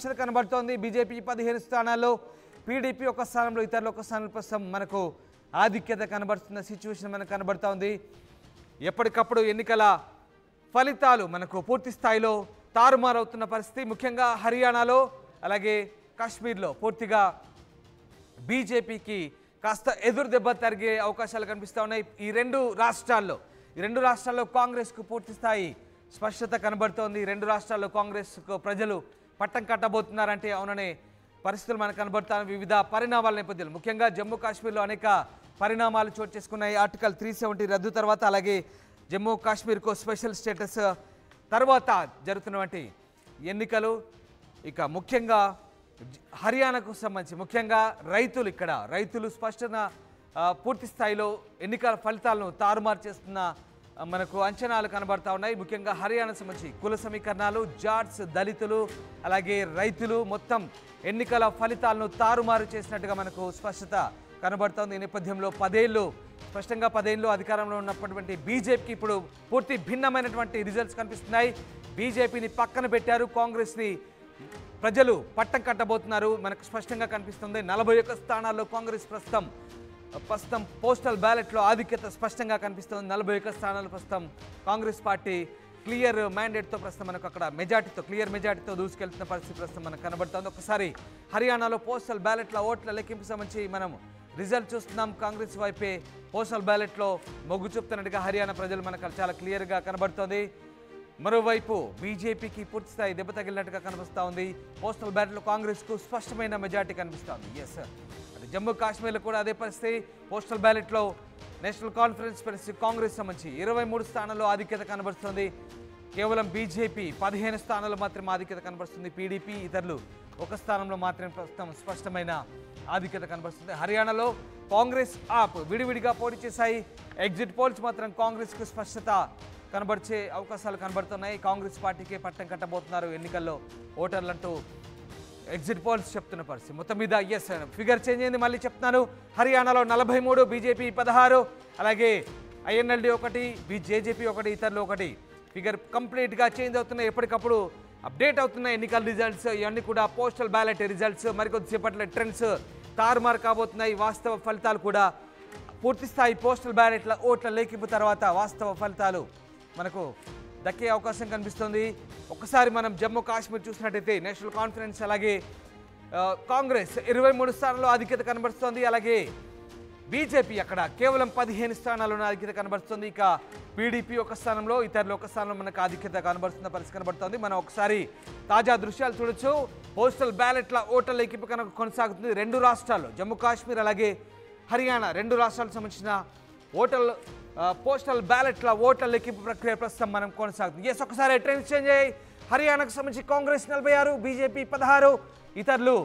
స్పష్టత కనబడుతోంది. బీజేపీ 15 స్థానాల్లో, పీడీపీ ఒక స్థానంలో, ఇతరులు ఒక స్థానంలో ప్రస్తుతం మనకు ఆధిక్యత కనబడుతున్న సిచ్యువేషన్ మనకు కనబడుతోంది. ఎప్పటికప్పుడు ఎన్నికల ఫలితాలు మనకు పూర్తి స్థాయిలో తారుమారవుతున్న పరిస్థితి. ముఖ్యంగా హర్యానాలో అలాగే కాశ్మీర్లో పూర్తిగా బీజేపీకి కాస్త ఎదురు దెబ్బ తరిగే అవకాశాలు కనిపిస్తూ ఉన్నాయి. ఈ రెండు రాష్ట్రాల్లో కాంగ్రెస్కు పూర్తి స్థాయి స్పష్టత కనబడుతోంది. ఈ రెండు రాష్ట్రాల్లో కాంగ్రెస్కు ప్రజలు పట్టం కట్టబోతున్నారంటే అవుననే పరిస్థితులు మనకు కనబడుతున్నాయి. వివిధ పరిణామాల నేపథ్యంలో ముఖ్యంగా జమ్మూ కాశ్మీర్లో అనేక పరిణామాలు చోటు చేసుకున్నాయి. ఆర్టికల్ 370 రద్దు తర్వాత, అలాగే జమ్మూ కాశ్మీర్కు స్పెషల్ స్టేటస్ తర్వాత జరుగుతున్నటువంటి ఎన్నికలు, ఇక ముఖ్యంగా హర్యానాకు సంబంధించి ముఖ్యంగా రైతులు స్పష్టత పూర్తి స్థాయిలో ఎన్నికల ఫలితాలను తారుమారు చేస్తున్న మనకు అంచనాలు కనబడతా ఉన్నాయి. ముఖ్యంగా హర్యానాకు సంబంధించి కుల సమీకరణాలు, జాట్స్, దళితులు అలాగే రైతులు మొత్తం ఎన్నికల ఫలితాలను తారుమారు చేసినట్టుగా మనకు స్పష్టత కనబడుతోంది. ఈ నేపథ్యంలో 10 ఏళ్ళు అధికారంలో ఉన్నటువంటి బీజేపీకి ఇప్పుడు పూర్తి భిన్నమైనటువంటి రిజల్ట్స్ కనిపిస్తున్నాయి. బీజేపీని పక్కన పెట్టారు, కాంగ్రెస్ని ప్రజలు పట్టం కట్టబోతున్నారు మనకు స్పష్టంగా కనిపిస్తుంది. 41 స్థానాల్లో కాంగ్రెస్ ప్రస్తుతం పోస్టల్ బ్యాలెట్లో ఆధిక్యత స్పష్టంగా కనిపిస్తుంది. 41 స్థానాలు ప్రస్తుతం కాంగ్రెస్ పార్టీ క్లియర్ మ్యాండేట్తో ప్రస్తుతం మనకు అక్కడ క్లియర్ మెజార్టీతో దూసుకెళ్తున్న పరిస్థితి ప్రస్తుతం మనకు కనబడుతుంది. ఒకసారి హర్యానాలో పోస్టల్ బ్యాలెట్ల ఓట్ల లెక్కింపు సంబంధించి మనం రిజల్ట్ చూస్తున్నాం. కాంగ్రెస్ వైపే పోస్టల్ బ్యాలెట్లో మొగ్గు చూపుతున్నట్టుగా హర్యానా ప్రజలు మనకు చాలా క్లియర్గా కనబడుతోంది. మరోవైపు బీజేపీకి పూర్తి స్థాయి దెబ్బ తగిలినట్టుగా కనిపిస్తూ ఉంది. పోస్టల్ బ్యాలెట్లో కాంగ్రెస్కు స్పష్టమైన మెజార్టీ కనిపిస్తోంది. అది జమ్మూ కాశ్మీర్లో కూడా అదే పరిస్థితి. పోస్టల్ బ్యాలెట్లో నేషనల్ కాన్ఫరెన్స్ పరిస్థితి కాంగ్రెస్ సంబంధించి 23 స్థానాల్లో ఆధిక్యత కనబడుతుంది. కేవలం బీజేపీ 15 స్థానాల్లో మాత్రమే ఆధిక్యత కనబడుతుంది. పీడీపీ ఇతరులు ఒక స్థానంలో మాత్రమే ప్రస్తుతం స్పష్టమైన ఆధిక్యత కనబడుతుంది. హర్యానాలో కాంగ్రెస్ ఆప్ విడివిడిగా పోటీ చేశాయి. ఎగ్జిట్ పోల్స్ మాత్రం కాంగ్రెస్కు స్పష్టత కనబడిచే అవకాశాలు కనబడుతున్నాయి. కాంగ్రెస్ పార్టీకే పట్టం కట్టబోతున్నారు ఎన్నికల్లో ఓటర్లంటూ ఎగ్జిట్ పోల్స్ చెప్తున్న పరిస్థితి. మొత్తం మీద ఫిగర్ చేంజ్ అయింది. మళ్ళీ చెప్తున్నాను, హర్యానాలో 43, బీజేపీ 16, అలాగే ఐఎన్ఎల్డీ 1, జేజేపీ 1, ఇతరులు 1. ఫిగర్ కంప్లీట్గా చేంజ్ అవుతున్నాయి. ఎప్పటికప్పుడు అప్డేట్ అవుతున్న ఎన్నికల రిజల్ట్స్ ఇవన్నీ కూడా పోస్టల్ బ్యాలెట్ రిజల్ట్స్ మరికొద్దిసేపట్లో ట్రెండ్స్ తారుమారు కాబోతున్నాయి. వాస్తవ ఫలితాలు కూడా పూర్తి స్థాయి పోస్టల్ బ్యాలెట్ల ఓట్ల లెక్కింపు తర్వాత వాస్తవ ఫలితాలు మనకు దక్కే అవకాశం కనిపిస్తుంది. ఒక్కసారి మనం జమ్మూ కాశ్మీర్ చూసినట్టయితే నేషనల్ కాన్ఫరెన్స్ అలాగే కాంగ్రెస్ 23 స్థానాల్లో ఆధిక్యత కనబడుతోంది. అలాగే బీజేపీ అక్కడ కేవలం 15 స్థానాల్లోనే ఆధిక్యత కనబడుతుంది. ఇక పీడీపీ ఒక స్థానంలో, ఇతరులు ఒక స్థానంలో మనకు ఆధిక్యత కనబడుతున్న పరిస్థితి కనబడుతోంది. మనం ఒకసారి తాజా దృశ్యాలు చూడొచ్చు. పోస్టల్ బ్యాలెట్ల ఓట్ల లెక్కింపు కనుక కొనసాగుతుంది. రెండు రాష్ట్రాల్లో జమ్మూ కాశ్మీర్ అలాగే హర్యానా రెండు రాష్ట్రాలకు సంబంధించిన పోస్టల్ బ్యాలెట్ల ఓట్ల లెక్కింపు ప్రక్రియ ప్రస్తుతం మనం కొనసాగుతుంది. ఒకసారి ట్రెండ్స్ చేంజ్ అయ్యాయి. హర్యానాకు సంబంధించి కాంగ్రెస్ 46, బీజేపీ 16, ఇతరులు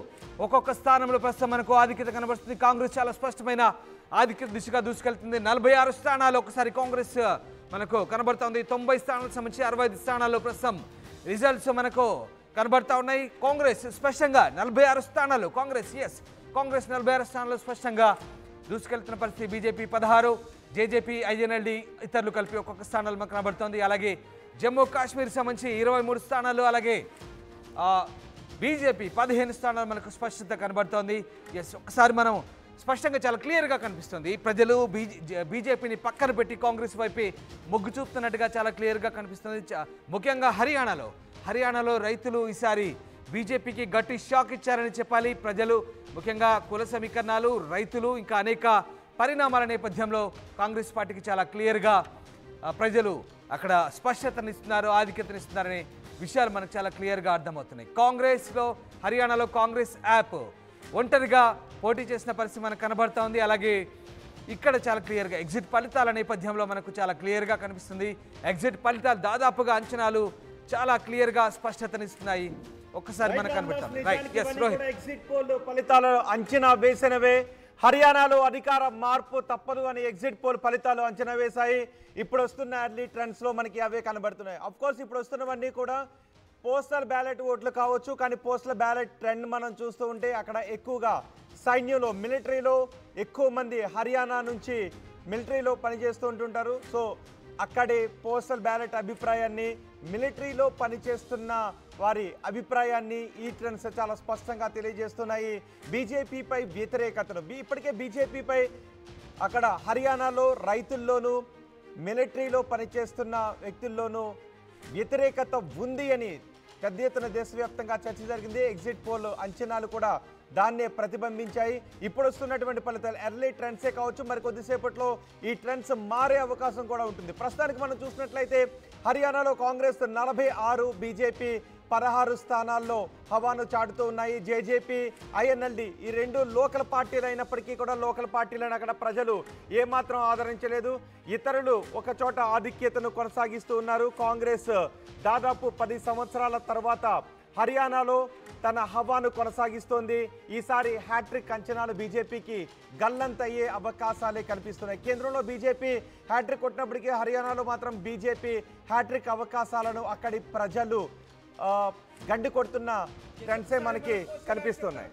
ఒక్కొక్క స్థానంలో ప్రస్తుతం మనకు ఆధిక్యత కనబడుతుంది. కాంగ్రెస్ చాలా స్పష్టమైన ఆధిక్యత దిశగా దూసుకెళ్తుంది. 46 స్థానాలు ఒకసారి కాంగ్రెస్ మనకు కనబడుతోంది. 90 స్థానాలకు సంబంధించి 65 స్థానాల్లో ప్రస్తుతం రిజల్ట్స్ మనకు కనబడతా ఉన్నాయి. కాంగ్రెస్ స్పష్టంగా 46 స్థానాలు కాంగ్రెస్ 46 స్థానాల్లో స్పష్టంగా దూసుకెళ్తున్న పరిస్థితి. బీజేపీ 16, జేజేపీ, ఐఎన్ఎల్డీ ఇతరులు కలిపి ఒక్కొక్క స్థానాలు మనకు కనబడుతోంది. అలాగే జమ్మూ కాశ్మీర్ సంబంధించి 23 స్థానాలు, అలాగే బీజేపీ 15 స్థానాలు మనకు స్పష్టత కనబడుతోంది. ఒకసారి మనం స్పష్టంగా చాలా క్లియర్గా కనిపిస్తుంది. ప్రజలు బీజేపీని పక్కన పెట్టి కాంగ్రెస్ వైపే మొగ్గు చూపుతున్నట్టుగా చాలా క్లియర్గా కనిపిస్తుంది. ముఖ్యంగా హర్యానాలో రైతులు ఈసారి బీజేపీకి గట్టి షాక్ ఇచ్చారని చెప్పాలి. ప్రజలు ముఖ్యంగా కుల సమీకరణాలు, రైతులు ఇంకా అనేక పరిణామాల నేపథ్యంలో కాంగ్రెస్ పార్టీకి చాలా క్లియర్గా ప్రజలు అక్కడ స్పష్టతనిస్తున్నారు, ఆధిక్యతనిస్తున్నారనే విషయాలు మనకు చాలా క్లియర్గా అర్థమవుతున్నాయి. హర్యానాలో కాంగ్రెస్ యాప్ ఒంటరిగా పోటీ చేసిన పరిస్థితి మనకు కనబడుతూ ఉంది. అలాగే ఇక్కడ చాలా క్లియర్గా ఎగ్జిట్ ఫలితాల నేపథ్యంలో మనకు చాలా క్లియర్గా కనిపిస్తుంది. ఎగ్జిట్ ఫలితాలు దాదాపుగా అంచనాలు చాలా క్లియర్గా స్పష్టతనిస్తున్నాయి. ఒక్కసారి మనకు కనబడుతుంది. ఎగ్జిట్ పోల్ ఫలితాలు అంచనా వేసినవే. హర్యానాలో అధికార మార్పు తప్పదు అని ఎగ్జిట్ పోల్ ఫలితాలు అంచనా వేశాయి. ఇప్పుడు వస్తున్న ఎర్లీ ట్రెండ్స్ లో మనకి అవే కనబడుతున్నాయి. అఫ్ కోర్స్ ఇప్పుడు వస్తున్నవన్నీ కూడా పోస్టల్ బ్యాలెట్ ఓట్లు కావచ్చు, కానీ పోస్టల్ బ్యాలెట్ ట్రెండ్ మనం చూస్తూ ఉంటే అక్కడ ఎక్కువగా సైన్యంలో, మిలిటరీలో ఎక్కువ మంది హర్యానా నుంచి మిలిటరీలో పనిచేస్తూ ఉంటుంటారు. సో అక్కడి పోస్టల్ బ్యాలెట్ అభిప్రాయాన్ని మిలిటరీలో పనిచేస్తున్న వారి అభిప్రాయాన్ని ఈ ట్రెండ్స్ చాలా స్పష్టంగా తెలియజేస్తున్నాయి. బీజేపీపై వ్యతిరేకతను ఇప్పటికే బీజేపీపై అక్కడ హర్యానాలో రైతుల్లోనూ మిలిటరీలో పనిచేస్తున్న వ్యక్తుల్లోనూ వ్యతిరేకత ఉంది అని పెద్ద ఎత్తున దేశవ్యాప్తంగా చర్చ జరిగింది. ఎగ్జిట్ పోల్ అంచనాలు కూడా దాన్నే ప్రతిబింబించాయి. ఇప్పుడు వస్తున్నటువంటి ఫలితాలు ఎర్లీ ట్రెండ్సే కావచ్చు, మరి కొద్దిసేపట్లో ఈ ట్రెండ్స్ మారే అవకాశం కూడా ఉంటుంది. ప్రస్తుతానికి మనం చూసినట్లయితే హర్యానాలో కాంగ్రెస్ 46, బీజేపీ 16 స్థానాల్లో హవాను చాటుతూ ఉన్నాయి. జేజేపీ, ఐఎన్ఎల్డి ఈ రెండు లోకల్ పార్టీలు అయినప్పటికీ కూడా లోకల్ పార్టీలను అక్కడ ప్రజలు ఏమాత్రం ఆదరించలేదు. ఇతరులు ఒక చోట ఆధిక్యతను కొనసాగిస్తూ ఉన్నారు. కాంగ్రెస్ దాదాపు 10 సంవత్సరాల తర్వాత హర్యానాలో తన హవాను కొనసాగిస్తోంది. ఈసారి హ్యాట్రిక్ అంచనాలు బీజేపీకి గల్లంతయ్యే అవకాశాలే కనిపిస్తున్నాయి. కేంద్రంలో బీజేపీ హ్యాట్రిక్ కొట్టినప్పటికీ హర్యానాలో మాత్రం బీజేపీ హ్యాట్రిక్ అవకాశాలను అక్కడి ప్రజలు గండి కొడుతున్న ట్రెండ్సే మనకి కనిపిస్తున్నాయి.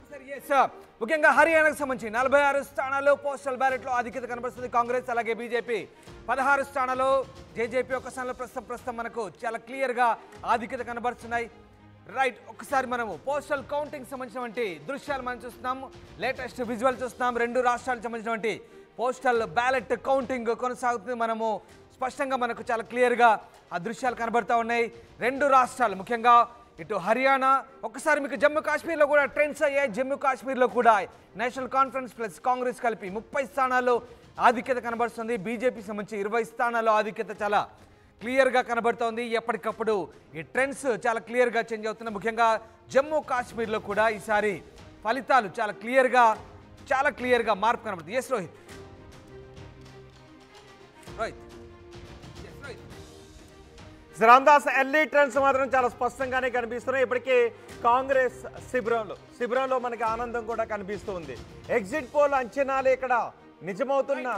ముఖ్యంగా హర్యానాకు సంబంధించి 46 స్థానాల్లో పోస్టల్ బ్యాలెట్ లో ఆధిక్యత కనబడుతుంది కాంగ్రెస్, అలాగే బీజేపీ 16 స్థానాల్లో, జేజేపీ ఒక స్థానంలో ప్రస్తుతం మనకు చాలా క్లియర్ గా ఆధిక్యత కనబడుతున్నాయి. రైట్, ఒకసారి మనము పోస్టల్ కౌంటింగ్ సంబంధించినటువంటి దృశ్యాలు మనం చూస్తున్నాం, లేటెస్ట్ విజువల్ చూస్తున్నాం. రెండు రాష్ట్రాలకు సంబంధించినటువంటి పోస్టల్ బ్యాలెట్ కౌంటింగ్ కొనసాగుతుంది. మనము స్పష్టంగా మనకు చాలా క్లియర్గా ఆ దృశ్యాలు కనబడతా ఉన్నాయి. రెండు రాష్ట్రాలు ముఖ్యంగా ఇటు హర్యానా, ఒకసారి మీకు జమ్మూ కాశ్మీర్లో కూడా ట్రెండ్స్ అయ్యాయి. జమ్మూ కాశ్మీర్లో కూడా నేషనల్ కాన్ఫరెన్స్ ప్లస్ కాంగ్రెస్ కలిపి 30 స్థానాల్లో ఆధిక్యత కనబడుతుంది. బీజేపీ సంబంధించి 20 స్థానాల్లో ఆధిక్యత చాలా క్లియర్గా కనబడుతోంది. ఎప్పటికప్పుడు ఈ ట్రెండ్స్ చాలా క్లియర్గా చేంజ్ అవుతున్నాయి. ముఖ్యంగా జమ్మూ కాశ్మీర్లో కూడా ఈసారి ఫలితాలు చాలా క్లియర్గా మార్పు కనబడుతుంది. Yes Rohit. Ramdas, early trends మాత్రం చాలా స్పష్టంగానే కనిపిస్తున్నాయి. ఇప్పటికీ కాంగ్రెస్ శిబిరంలో మనకి ఆనందం కూడా కనిపిస్తుంది. ఎగ్జిట్ పోల్ అంచనాలు ఇక్కడ నిజమవుతున్న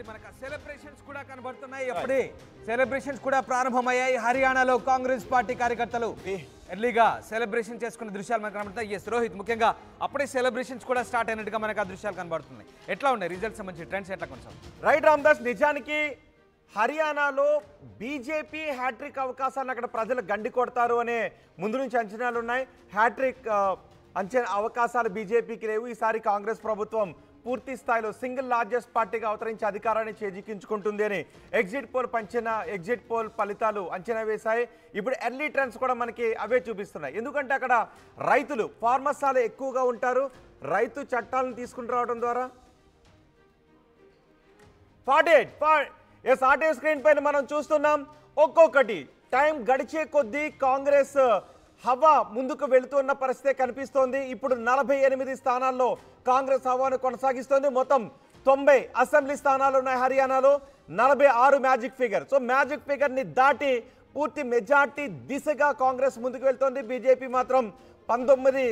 మనకు సెలబ్రేషన్స్ కూడా కనబడుతున్నాయి. అప్పుడే సెలబ్రేషన్స్ కూడా ప్రారంభమయ్యాయి. హర్యానాలో కాంగ్రెస్ పార్టీ కార్యకర్తలు ఎర్లీగా సెలబ్రేషన్ చేసుకునే దృశ్యాలు మనకు కనబడుతాయి. ఎస్ రోహిత్, ముఖ్యంగా అప్పుడే సెలబ్రేషన్స్ కూడా స్టార్ట్ అయినట్టుగా మనకు ఆ దృశ్యాలు కనబడుతున్నాయి. ఎట్లా ఉన్నాయి రిజల్ట్స్ సంబంధించి ట్రెండ్స్ ఎట్లా కొనసాగుతుంది? రైట్ రామ్దాస్, నిజానికి హర్యానాలో బీజేపీ హ్యాట్రిక్ అవకాశాన్ని అక్కడ ప్రజలు గండి కొడతారు అనే ముందు నుంచి అంచనాలు ఉన్నాయి. హ్యాట్రిక్ అవకాశాలు బీజేపీకి లేవు. ఈసారి కాంగ్రెస్ ప్రభుత్వం పూర్తి స్థాయిలో సింగిల్ లార్జెస్ట్ పార్టీగా అవతరించి అధికారాన్ని చేజిక్కించుకుంటుంది అని ఎగ్జిట్ పోల్ ఫలితాలు అంచనా వేశాయి. ఇప్పుడు ఎర్లీ ట్రెండ్స్ కూడా మనకి అవే చూపిస్తున్నాయి. ఎందుకంటే అక్కడ రైతులు ఫార్మర్స్ చాలా ఎక్కువగా ఉంటారు. రైతు చట్టాలను తీసుకుని రావడం ద్వారా 48 స్క్రీన్ పైన మనం చూస్తున్నాం. ఒక్కొక్కటి టైం గడిచే కొద్దీ కాంగ్రెస్ హవా ముందుకు వెళుతున్న పరిస్థితి కనిపిస్తోంది. ఇప్పుడు 48 స్థానాల్లో కాంగ్రెస్ హవాను కొనసాగిస్తోంది. మొత్తం 90 అసెంబ్లీ స్థానాలు ఉన్నాయి హర్యానాలో, 46 magic figure. So magic figure ని దాటి పూర్తి మెజార్టీ దిశగా కాంగ్రెస్ ముందుకు వెళ్తోంది. బీజేపీ మాత్రం 19